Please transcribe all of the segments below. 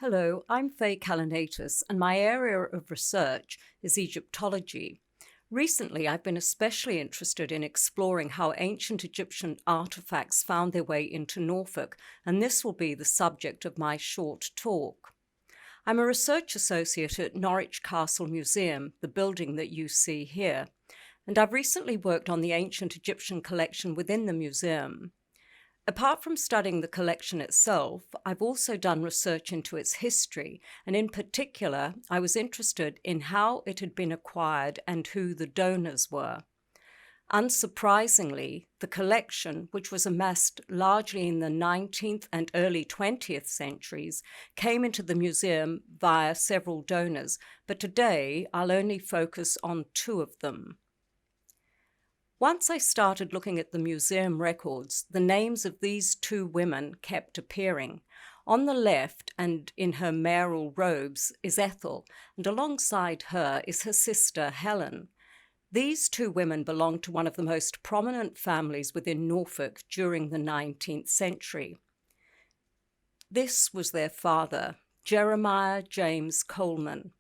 Hello, I'm Faye Kalloniatis, and my area of research is Egyptology. Recently, I've been especially interested in exploring how ancient Egyptian artifacts found their way into Norfolk, and this will be the subject of my short talk. I'm a research associate at Norwich Castle Museum, the building that you see here, and I've recently worked on the ancient Egyptian collection within the museum. Apart from studying the collection itself, I've also done research into its history, and in particular, I was interested in how it had been acquired and who the donors were. Unsurprisingly, the collection, which was amassed largely in the 19th and early 20th centuries, came into the museum via several donors, but today I'll only focus on two of them. Once I started looking at the museum records, the names of these two women kept appearing. On the left, and in her mayoral robes, is Ethel, and alongside her is her sister Helen. These two women belonged to one of the most prominent families within Norfolk during the 19th century. This was their father, Jeremiah James Coleman,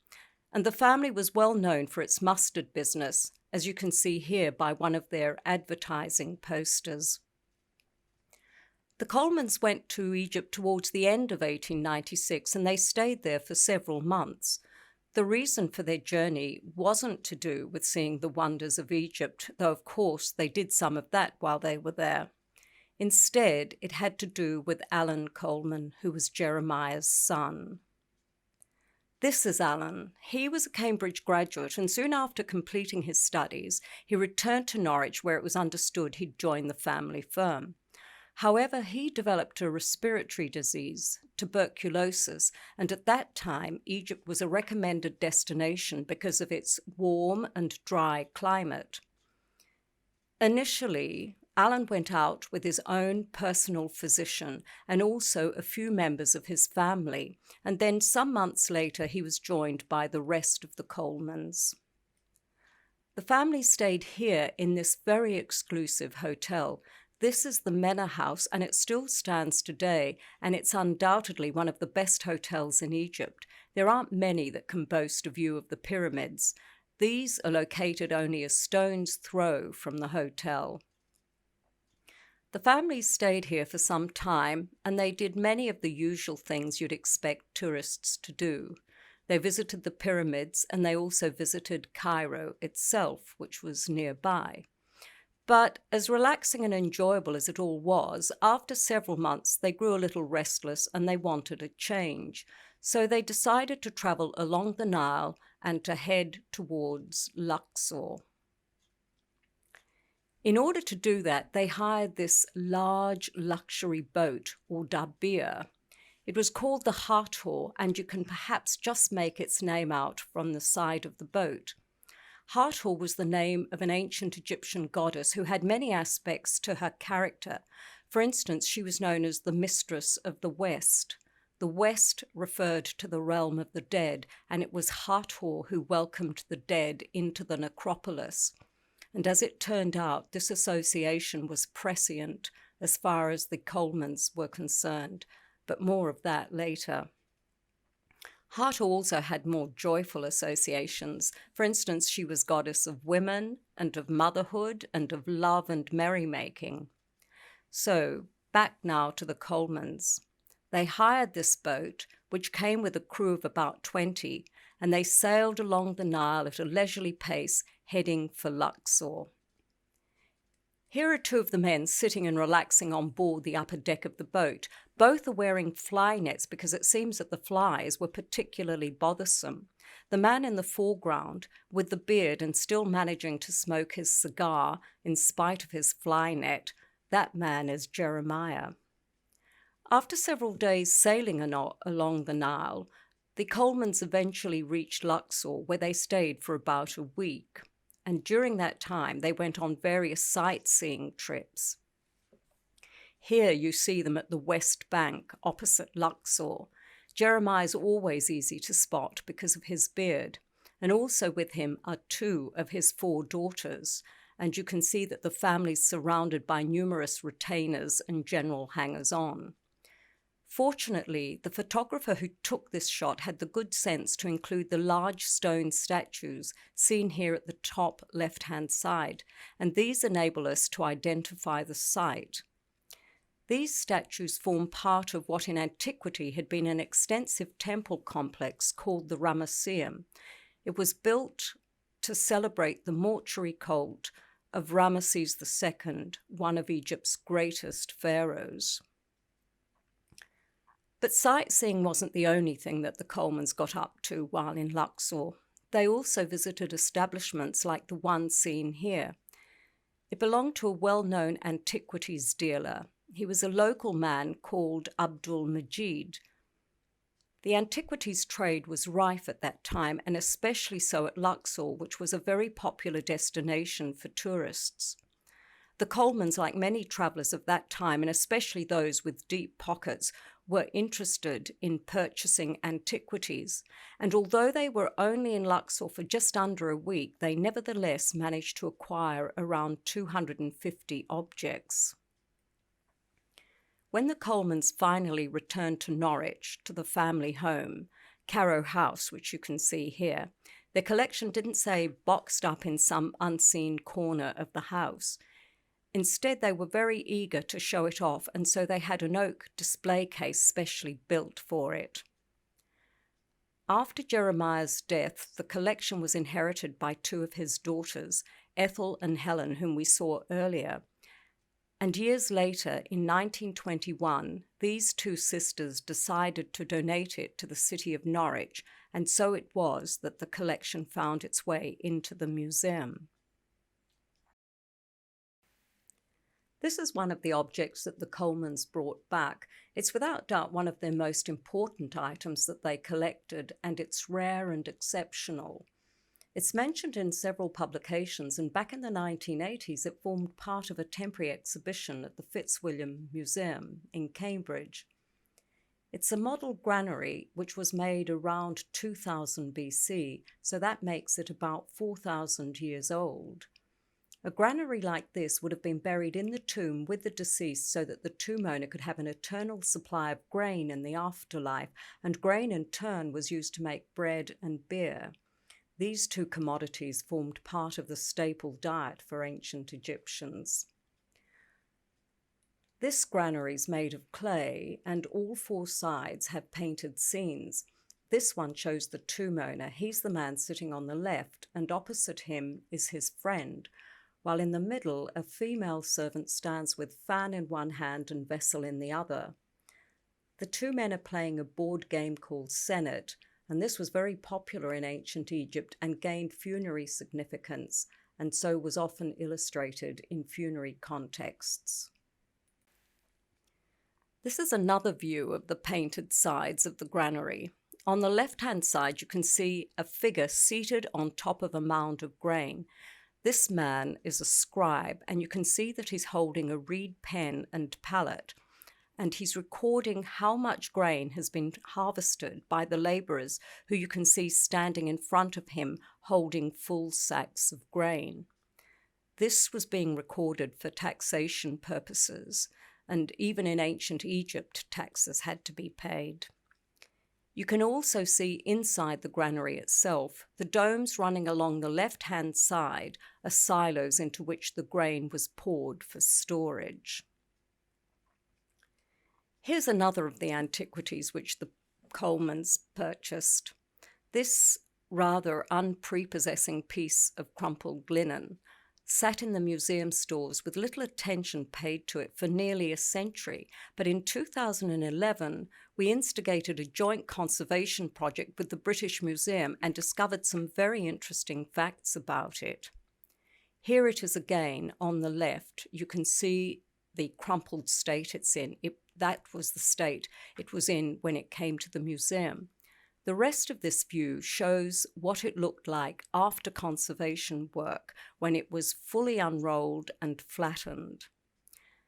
and the family was well known for its mustard business, as you can see here by one of their advertising posters. The Colemans went to Egypt towards the end of 1896, and they stayed there for several months. The reason for their journey wasn't to do with seeing the wonders of Egypt, though of course they did some of that while they were there. Instead, it had to do with Alan Coleman, who was Jeremiah's son. This is Alan. He was a Cambridge graduate, and soon after completing his studies, he returned to Norwich, where it was understood he'd join the family firm. However, he developed a respiratory disease, tuberculosis, and at that time, Egypt was a recommended destination because of its warm and dry climate. Initially, Alan went out with his own personal physician and also a few members of his family, and then some months later he was joined by the rest of the Colemans. The family stayed here in this very exclusive hotel. This is the Manor House, and it still stands today, and it's undoubtedly one of the best hotels in Egypt. There aren't many that can boast a view of the pyramids. These are located only a stone's throw from the hotel. The family stayed here for some time, and they did many of the usual things you'd expect tourists to do. They visited the pyramids, and they also visited Cairo itself, which was nearby. But as relaxing and enjoyable as it all was, after several months they grew a little restless and they wanted a change. So they decided to travel along the Nile and to head towards Luxor. In order to do that, they hired this large luxury boat, or dabir. It was called the Hathor, and you can perhaps just make its name out from the side of the boat. Hathor was the name of an ancient Egyptian goddess who had many aspects to her character. For instance, she was known as the mistress of the West. The West referred to the realm of the dead, and it was Hathor who welcomed the dead into the necropolis. And as it turned out, this association was prescient as far as the Colemans were concerned, but more of that later. Hathor also had more joyful associations. For instance, she was goddess of women and of motherhood and of love and merrymaking. So, back now to the Colemans. They hired this boat, which came with a crew of about 20, and they sailed along the Nile at a leisurely pace, heading for Luxor. Here are two of the men sitting and relaxing on board the upper deck of the boat. Both are wearing fly nets because it seems that the flies were particularly bothersome. The man in the foreground, with the beard and still managing to smoke his cigar in spite of his fly net, that man is Jeremiah. After several days sailing along the Nile, the Colemans eventually reached Luxor, where they stayed for about a week. And during that time, they went on various sightseeing trips. Here you see them at the West Bank, opposite Luxor. Jeremiah is always easy to spot because of his beard, and also with him are two of his 4 daughters, and you can see that the family's surrounded by numerous retainers and general hangers-on. Fortunately, the photographer who took this shot had the good sense to include the large stone statues seen here at the top left-hand side, and these enable us to identify the site. These statues form part of what in antiquity had been an extensive temple complex called the Ramesseum. It was built to celebrate the mortuary cult of Ramesses II, one of Egypt's greatest pharaohs. But sightseeing wasn't the only thing that the Colemans got up to while in Luxor. They also visited establishments like the one seen here. It belonged to a well-known antiquities dealer. He was a local man called Abdul Majid. The antiquities trade was rife at that time, and especially so at Luxor, which was a very popular destination for tourists. The Colemans, like many travellers of that time, and especially those with deep pockets, were interested in purchasing antiquities, and although they were only in Luxor for just under a week, they nevertheless managed to acquire around 250 objects. When the Colemans finally returned to Norwich, to the family home, Carrow House, which you can see here, their collection didn't stay boxed up in some unseen corner of the house. Instead, they were very eager to show it off, and so they had an oak display case specially built for it. After Jeremiah's death, the collection was inherited by two of his daughters, Ethel and Helen, whom we saw earlier. And years later, in 1921, these two sisters decided to donate it to the city of Norwich, and so it was that the collection found its way into the museum. This is one of the objects that the Colemans brought back. It's without doubt one of their most important items that they collected, and it's rare and exceptional. It's mentioned in several publications, and back in the 1980s it formed part of a temporary exhibition at the Fitzwilliam Museum in Cambridge. It's a model granary which was made around 2000 BC, so that makes it about 4,000 years old. A granary like this would have been buried in the tomb with the deceased so that the tomb owner could have an eternal supply of grain in the afterlife, and grain in turn was used to make bread and beer. These two commodities formed part of the staple diet for ancient Egyptians. This granary is made of clay, and all four sides have painted scenes. This one shows the tomb owner. He's the man sitting on the left, and opposite him is his friend, while in the middle a female servant stands with fan in one hand and vessel in the other. The two men are playing a board game called Senet, and this was very popular in ancient Egypt and gained funerary significance, and so was often illustrated in funerary contexts. This is another view of the painted sides of the granary. On the left-hand side, you can see a figure seated on top of a mound of grain. This man is a scribe, and you can see that he's holding a reed pen and palette, and he's recording how much grain has been harvested by the laborers who you can see standing in front of him holding full sacks of grain. This was being recorded for taxation purposes, and even in ancient Egypt, taxes had to be paid. You can also see inside the granary itself, the domes running along the left-hand side are silos into which the grain was poured for storage. Here's another of the antiquities which the Colemans purchased. This rather unprepossessing piece of crumpled linen sat in the museum stores with little attention paid to it for nearly a century, but in 2011 we instigated a joint conservation project with the British Museum and discovered some very interesting facts about it. Here it is again on the left. You can see the crumpled state it's in. That was the state it was in when it came to the museum. The rest of this view shows what it looked like after conservation work, when it was fully unrolled and flattened.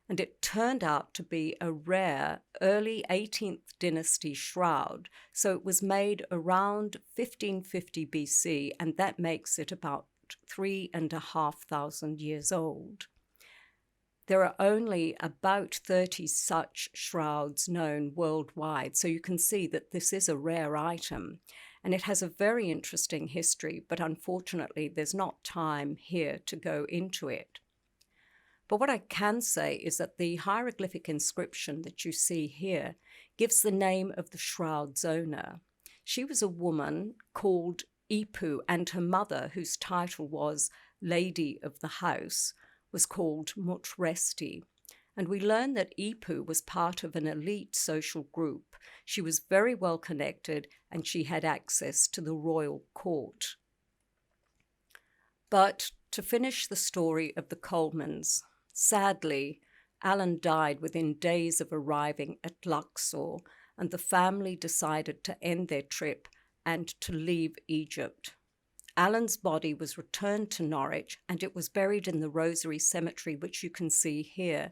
And it turned out to be a rare early 18th dynasty shroud, so it was made around 1550 BC, and that makes it about 3,500 years old. There are only about 30 such shrouds known worldwide, so you can see that this is a rare item, and it has a very interesting history, but unfortunately there's not time here to go into it. But what I can say is that the hieroglyphic inscription that you see here gives the name of the shroud's owner. She was a woman called Ipu, and her mother, whose title was Lady of the House, was called Mutresti. And we learn that Ipu was part of an elite social group. She was very well connected and she had access to the royal court. But to finish the story of the Colemans, sadly, Alan died within days of arriving at Luxor, and the family decided to end their trip and to leave Egypt. Alan's body was returned to Norwich and it was buried in the Rosary Cemetery, which you can see here.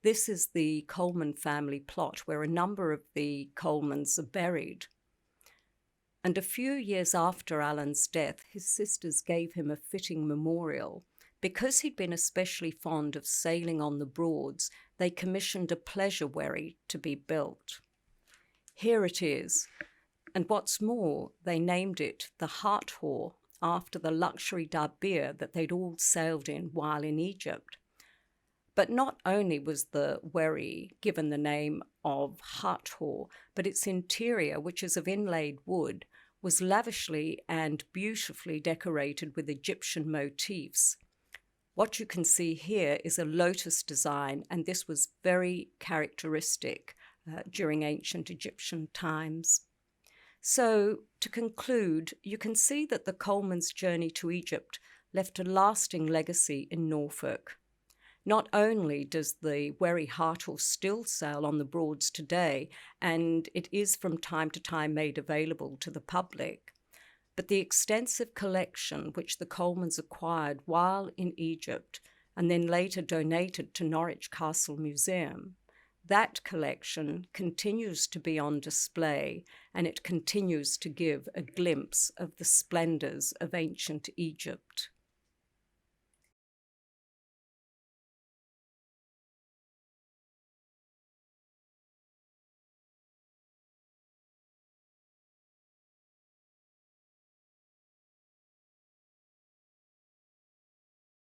This is the Coleman family plot where a number of the Colemans are buried. And a few years after Alan's death, his sisters gave him a fitting memorial. Because he'd been especially fond of sailing on the Broads, they commissioned a pleasure wherry to be built. Here it is. And what's more, they named it the Hathor, after the luxury dabir that they'd all sailed in while in Egypt. But not only was the wherry given the name of Hathor, but its interior, which is of inlaid wood, was lavishly and beautifully decorated with Egyptian motifs. What you can see here is a lotus design, and this was very characteristic during ancient Egyptian times. So, to conclude, you can see that the Colemans' journey to Egypt left a lasting legacy in Norfolk. Not only does the wherry Hathor still sail on the Broads today, and it is from time to time made available to the public, but the extensive collection which the Colemans acquired while in Egypt and then later donated to Norwich Castle Museum, that collection continues to be on display, and it continues to give a glimpse of the splendors of ancient Egypt.